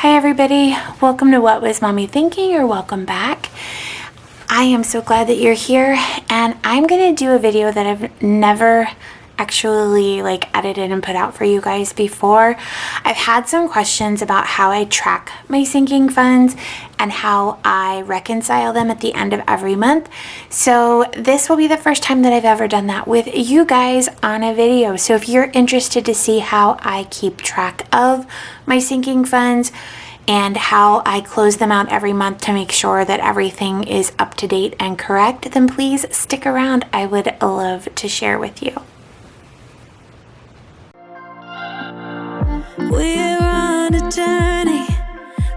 Hi everybody, welcome to What Was Mommy Thinking, or welcome back. I am so glad that you're here, and I'm gonna do a video that I've never actually edited and put out for you guys before. I've had some questions about how I track my sinking funds and how I reconcile them at the end of every month. So this will be the first time that I've ever done that with you guys on a video. So if you're interested to see how I keep track of my sinking funds and how I close them out every month to make sure that everything is up to date and correct, then please stick around. I would love to share with you. We're on a journey,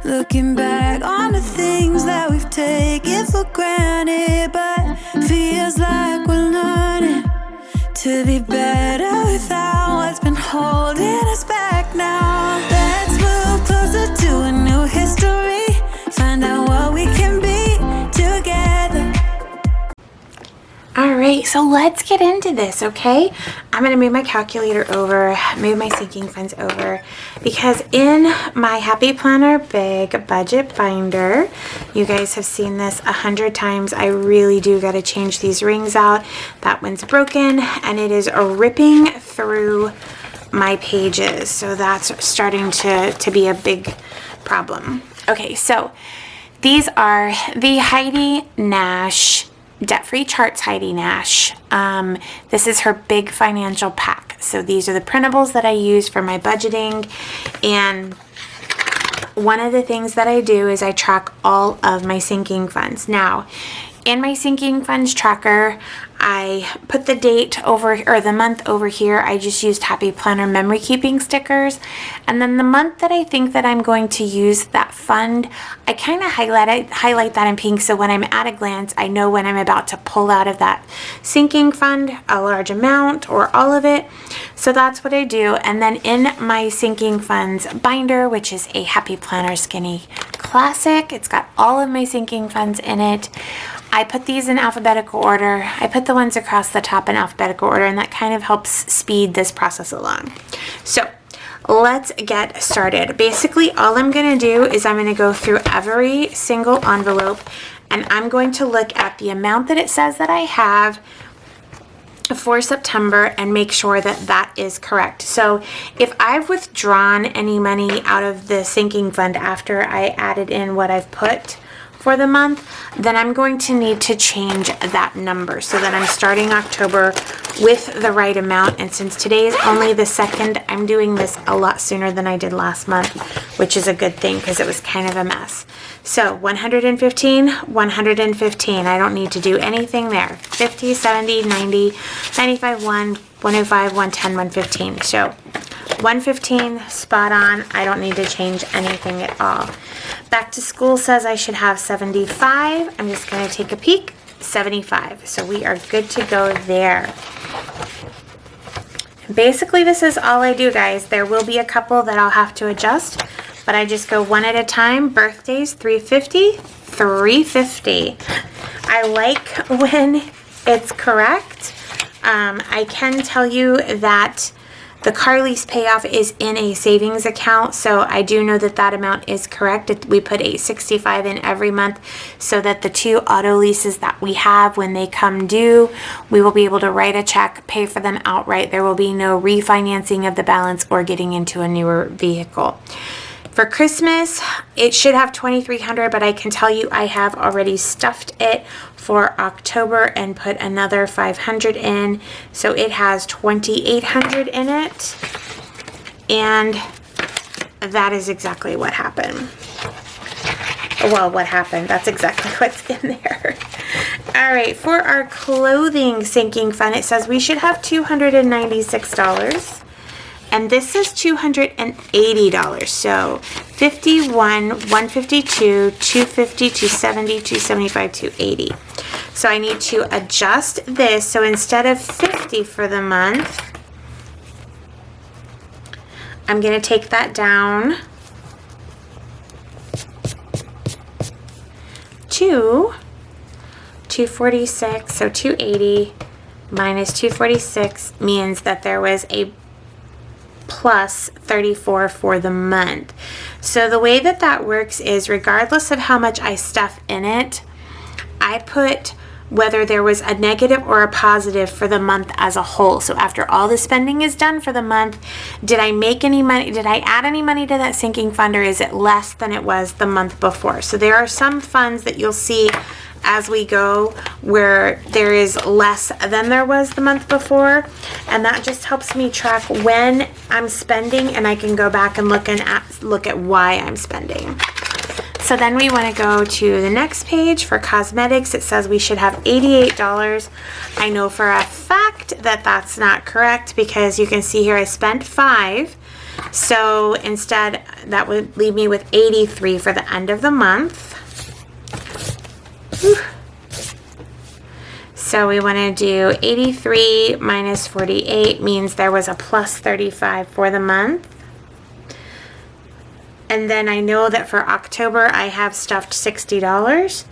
looking back on the things that we've taken for granted, but feels like we're learning to be better without what's been holding us back now. Let's move closer to a new history, find out what we can be together. Alright, so let's get into this, okay? I'm going to move my calculator over, move my sinking funds over, because in my Happy Planner Big Budget Binder, you guys have seen this 100 times, I really do got to change these rings out. That one's broken, and it is ripping through my pages, so that's starting to be a big problem. Okay, so these are the Heidi Nash Debt-Free Charts Heidi Nash. This is her big financial pack. So these are the printables that I use for my budgeting. And one of the things that I do is I track all of my sinking funds. Now, in my sinking funds tracker, I put the date over, or the month over here. I just used Happy Planner memory keeping stickers. And then the month that I think that I'm going to use that fund, I kind of highlight that in pink, so when I'm at a glance, I know when I'm about to pull out of that sinking fund a large amount or all of it. So that's what I do. And then in my sinking funds binder, which is a Happy Planner Skinny Classic, it's got all of my sinking funds in it. I put these in alphabetical order. I put the ones across the top in alphabetical order, and that kind of helps speed this process along. So let's get started. Basically, all I'm going to do is I'm going to go through every single envelope, and I'm going to look at the amount that it says that I have for September and make sure that that is correct. So if I've withdrawn any money out of the sinking fund after I added in what I've put for the month, then I'm going to need to change that number so that I'm starting October with the right amount. And since today is only the 2nd, I'm doing this a lot sooner than I did last month, which is a good thing because it was kind of a mess. So 115, 115. I don't need to do anything there. 50, 70, 90, 95, 1, 105, 110, 115. So 115, spot on. I don't need to change anything at all. Back to school says I should have 75. I'm just going to take a peek. 75. So we are good to go there. Basically, this is all I do, guys. There will be a couple that I'll have to adjust, but I just go one at a time. Birthdays, 350, 350. I like when it's correct. I can tell you that the car lease payoff is in a savings account, so I do know that that amount is correct. We put $865 in every month so that the 2 auto leases that we have, when they come due, we will be able to write a check, pay for them outright. There will be no refinancing of the balance or getting into a newer vehicle. For Christmas, it should have $2,300, but I can tell you I have already stuffed it for October and put another $500 in. So it has $2,800 in it. And that is exactly what happened. Well, what happened? That's exactly what's in there. All right, for our clothing sinking fund, it says we should have $296. And this is $280. So 51, 152, 250, 270, 275, 280. So I need to adjust this. So instead of 50 for the month, I'm going to take that down to 246. So 280 minus 246 means that there was a plus $34 for the month. So the way that that works is regardless of how much I stuff in it, I put whether there was a negative or a positive for the month as a whole. So after all the spending is done for the month, did I make any money? Did I add any money to that sinking fund, or is it less than it was the month before? So there are some funds that you'll see as we go where there is less than there was the month before, and that just helps me track when I'm spending, and I can go back and look at why I'm spending. So then we want to go to the next page for cosmetics. It says we should have $88. I know for a fact that that's not correct because you can see here I spent $5. So instead that would leave me with $83 for the end of the month. Whew. So we want to do 83 minus 48 means there was a plus 35 for the month. And then I know that for October, I have stuffed $60.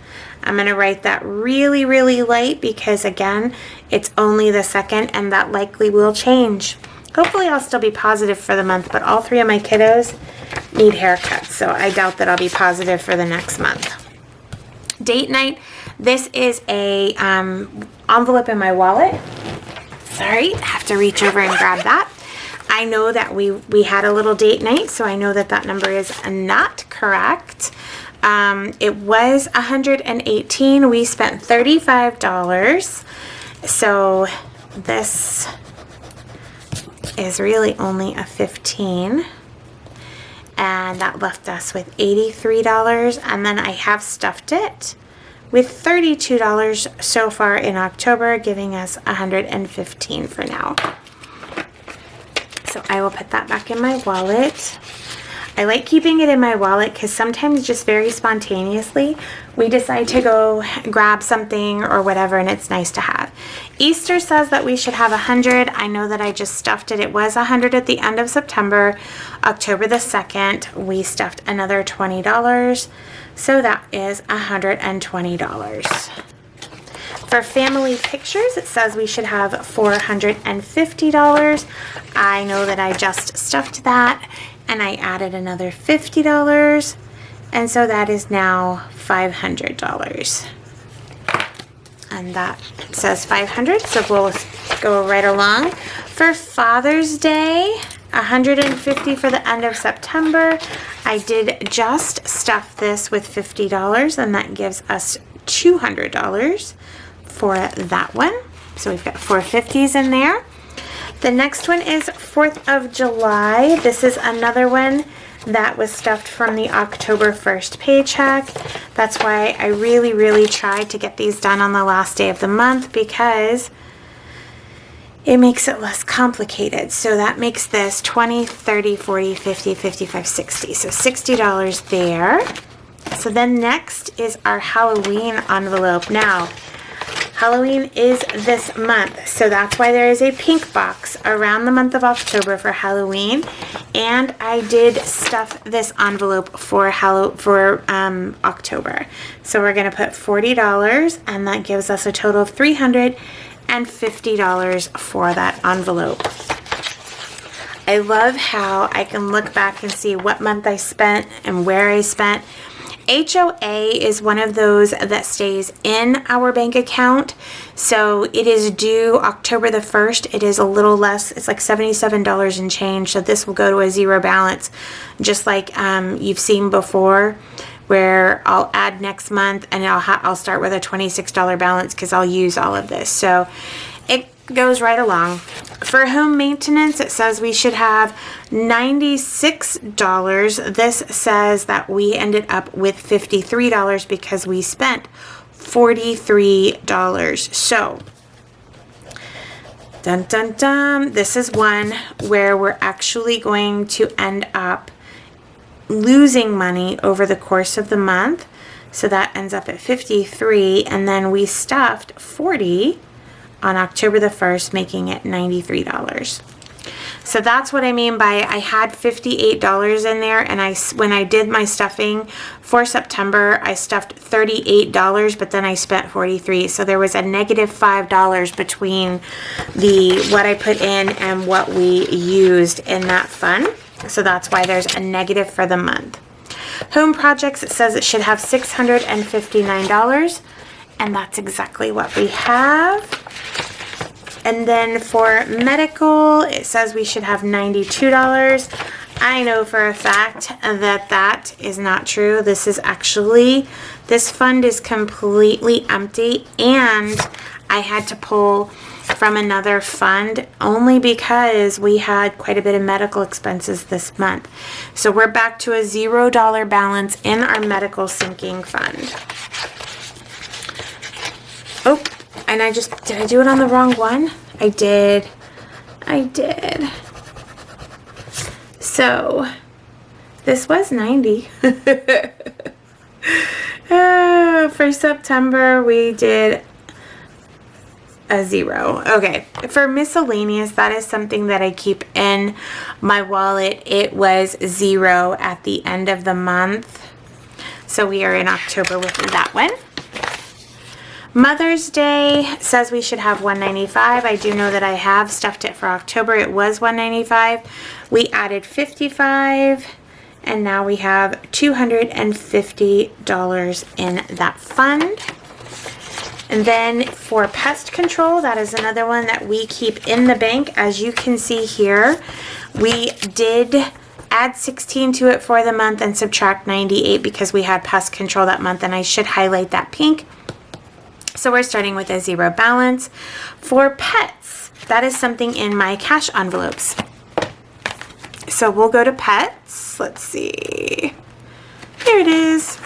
I'm going to write that really, really light because, again, it's only the 2nd, and that likely will change. Hopefully, I'll still be positive for the month, but all 3 of my kiddos need haircuts, so I doubt that I'll be positive for the next month. Date night. This is a envelope in my wallet. Sorry, I have to reach over and grab that. I know that we had a little date night, so I know that that number is not correct. It was $118. We spent $35. So this is really only a $15. And that left us with $83. And then I have stuffed it with $32 so far in October, giving us $115 for now. So I will put that back in my wallet. I like keeping it in my wallet because sometimes just very spontaneously we decide to go grab something or whatever, and it's nice to have. Easter says that we should have 100. I know that I just stuffed it. It was 100 at the end of September. October the 2nd, we stuffed another $20. So that is $120. For family pictures, it says we should have $450. I know that I just stuffed that, and I added another $50, and so that is now $500. And that says 500, so we'll go right along. For Father's Day, $150 for the end of September. I did just stuff this with $50, and that gives us $200 for that one. So we've got 450s in there. The next one is 4th of July. This is another one that was stuffed from the October 1st paycheck. That's why I really, really tried to get these done on the last day of the month because it makes it less complicated. So that makes this 20, 30, 40, 50, 55, 60. So $60 there. So then next is our Halloween envelope. Now, Halloween is this month, so that's why there is a pink box around the month of October for Halloween. And I did stuff this envelope for October. So we're going to put $40, and that gives us a total of $350 for that envelope. I love how I can look back and see what month I spent and where I spent. HOA is one of those that stays in our bank account. So it is due October the 1st. It is a little less. It's like $77 and change. So this will go to a zero balance, just like you've seen before, where I'll add next month and I'll start with a $26 balance because I'll use all of this. So it goes right along. For home maintenance, it says we should have $96. This says that we ended up with $53 because we spent $43. So, dun dun dun, this is one where we're actually going to end up losing money over the course of the month. So that ends up at 53, and then we stuffed 40 on October the 1st, making it $93. So that's what I mean by I had $58 in there, and when I did my stuffing for September, I stuffed $38, but then I spent $43. So there was a negative $5 between what I put in and what we used in that fund. So that's why there's a negative for the month. Home projects, it says it should have $659, and that's exactly what we have. And then for medical, it says we should have $92. I know for a fact that that is not true. This fund is completely empty, and I had to pull from another fund only because we had quite a bit of medical expenses this month. So we're back to a $0 balance in our medical sinking fund. Oh, and did I do it on the wrong one? I did. So, this was 90. For September, we did a 0. Okay, for miscellaneous, that is something that I keep in my wallet. It was 0 at the end of the month. So we are in October with that one. Mother's Day says we should have $195. I do know that I have stuffed it for October. It was $195. We added $55, and now we have $250 in that fund. And then for pest control, that is another one that we keep in the bank. As you can see here, we did add 16 to it for the month and subtract 98 because we had pest control that month, and I should highlight that pink. So we're starting with a 0 balance. For pets, that is something in my cash envelopes. So we'll go to pets. Let's see. Here it is.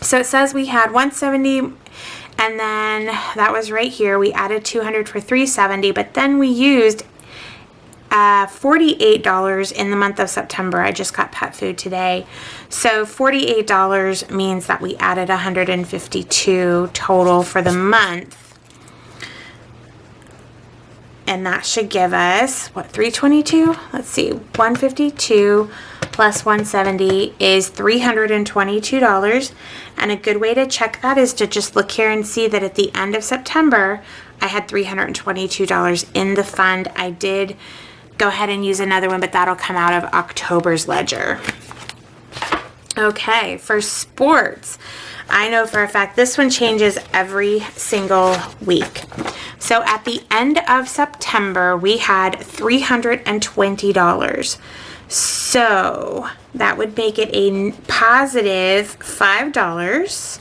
So it says we had 170, and then that was right here. We added 200 for 370, but then we used $48 in the month of September. I just got pet food today. So $48 means that we added $152 total for the month. And that should give us, what, $322? Let's see, $152 plus $170 is $322. And a good way to check that is to just look here and see that at the end of September, I had $322 in the fund. I did go ahead and use another one, but that'll come out of October's ledger. Okay, for sports, I know for a fact this one changes every single week. So at the end of September, we had $320. So that would make it a positive $5,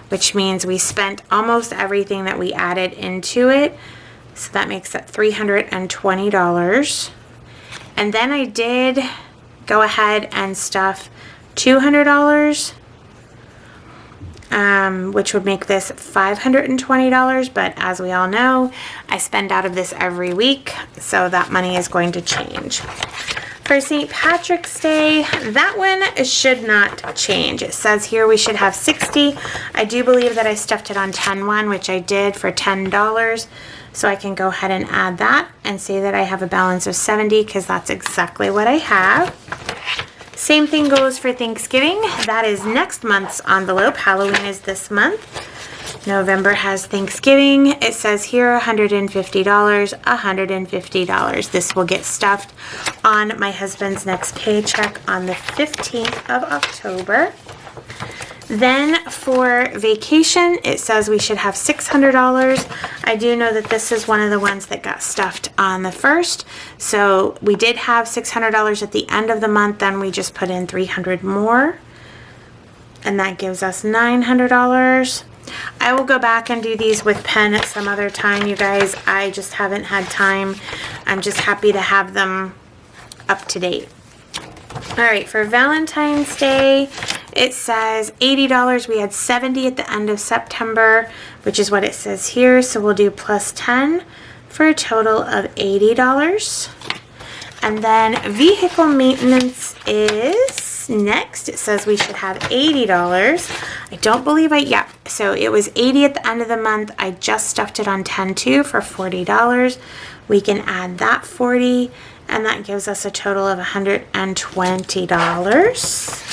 which means we spent almost everything that we added into it. So that makes it $320. And then I did go ahead and stuff $200, which would make this $520. But as we all know, I spend out of this every week, so that money is going to change. For St. Patrick's Day, that one should not change. It says here we should have 60. I do believe that I stuffed it on 10-1, which I did for $10. So I can go ahead and add that and say that I have a balance of 70 because that's exactly what I have. Same thing goes for Thanksgiving. That is next month's envelope. Halloween is this month. November has Thanksgiving. It says here $150, $150. This will get stuffed on my husband's next paycheck on the 15th of October. Then for vacation, it says we should have $600. I do know that this is one of the ones that got stuffed on the 1st. So we did have $600 at the end of the month. Then we just put in $300 more. And that gives us $900. I will go back and do these with pen at some other time, you guys. I just haven't had time. I'm just happy to have them up to date. All right, for Valentine's Day, it says $80. We had 70 at the end of September, which is what it says here. So we'll do plus 10 for a total of $80. And then vehicle maintenance is next. It says we should have $80. I don't believe so it was 80 at the end of the month. I just stuffed it on 10-2 for $40. We can add that 40. and that gives us a total of $120.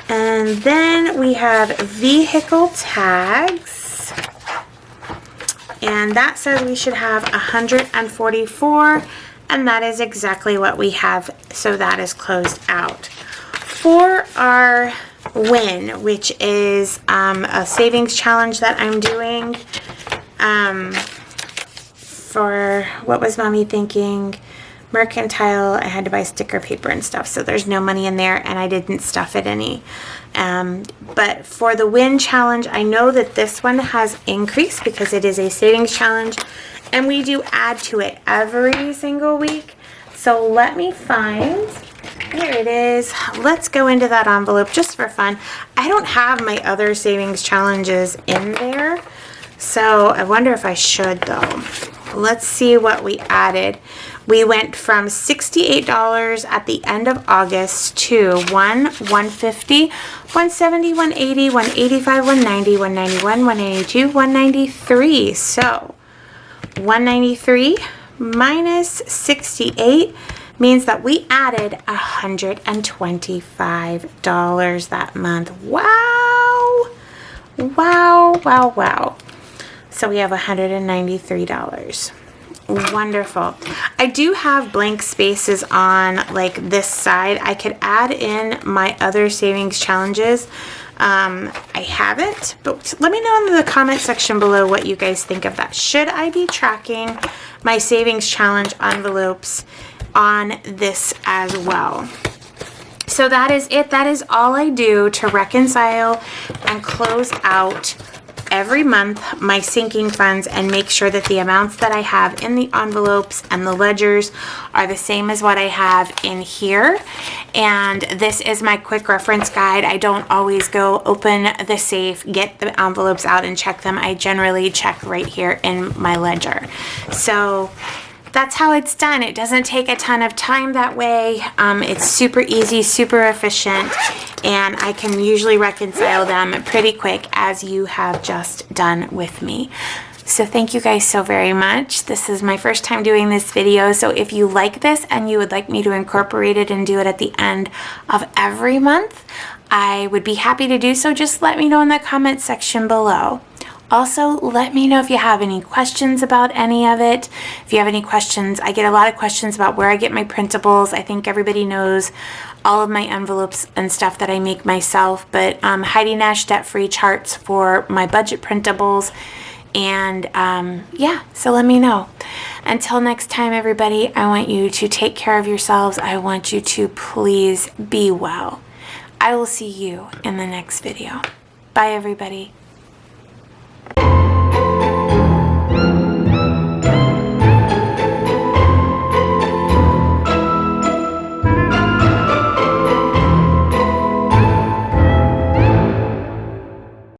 And then we have vehicle tags, and that says we should have 144, and that is exactly what we have, so that is closed out. For our win, which is a savings challenge that I'm doing, for, what was Mommy thinking? Mercantile, I had to buy sticker paper and stuff, so there's no money in there, and I didn't stuff it any. But for the win challenge, I know that this one has increased because it is a savings challenge, and we do add to it every single week. So let me find, here it is. Let's go into that envelope just for fun. I don't have my other savings challenges in there, so I wonder if I should though. Let's see what we added. We went from $68 at the end of August to $150, $170, $180, $185, $190, $191, $192, $193. So $193 minus $68 means that we added $125 that month. Wow! Wow, wow, wow. So we have $193. Wonderful. I do have blank spaces on like this side. I could add in my other savings challenges. I haven't, but let me know in the comment section below what you guys think of that. Should I be tracking my savings challenge envelopes on this as well? So that is it. That is all I do to reconcile and close out every month my sinking funds and make sure that the amounts that I have in the envelopes and the ledgers are the same as what I have in here. And this is my quick reference guide. I don't always go open the safe, get the envelopes out and check them. I generally check right here in my ledger. So that's how it's done. It doesn't take a ton of time that way. It's super easy, super efficient, and I can usually reconcile them pretty quick as you have just done with me. So thank you guys so very much. This is my first time doing this video, so if you like this and you would like me to incorporate it and do it at the end of every month, I would be happy to do so. Just let me know in the comment section below. Also, let me know if you have any questions about any of it. If you have any questions, I get a lot of questions about where I get my printables. I think everybody knows all of my envelopes and stuff that I make myself, but Heidi Nash debt-free charts for my budget printables. And yeah, so let me know. Until next time, everybody, I want you to take care of yourselves. I want you to please be well. I will see you in the next video. Bye, everybody.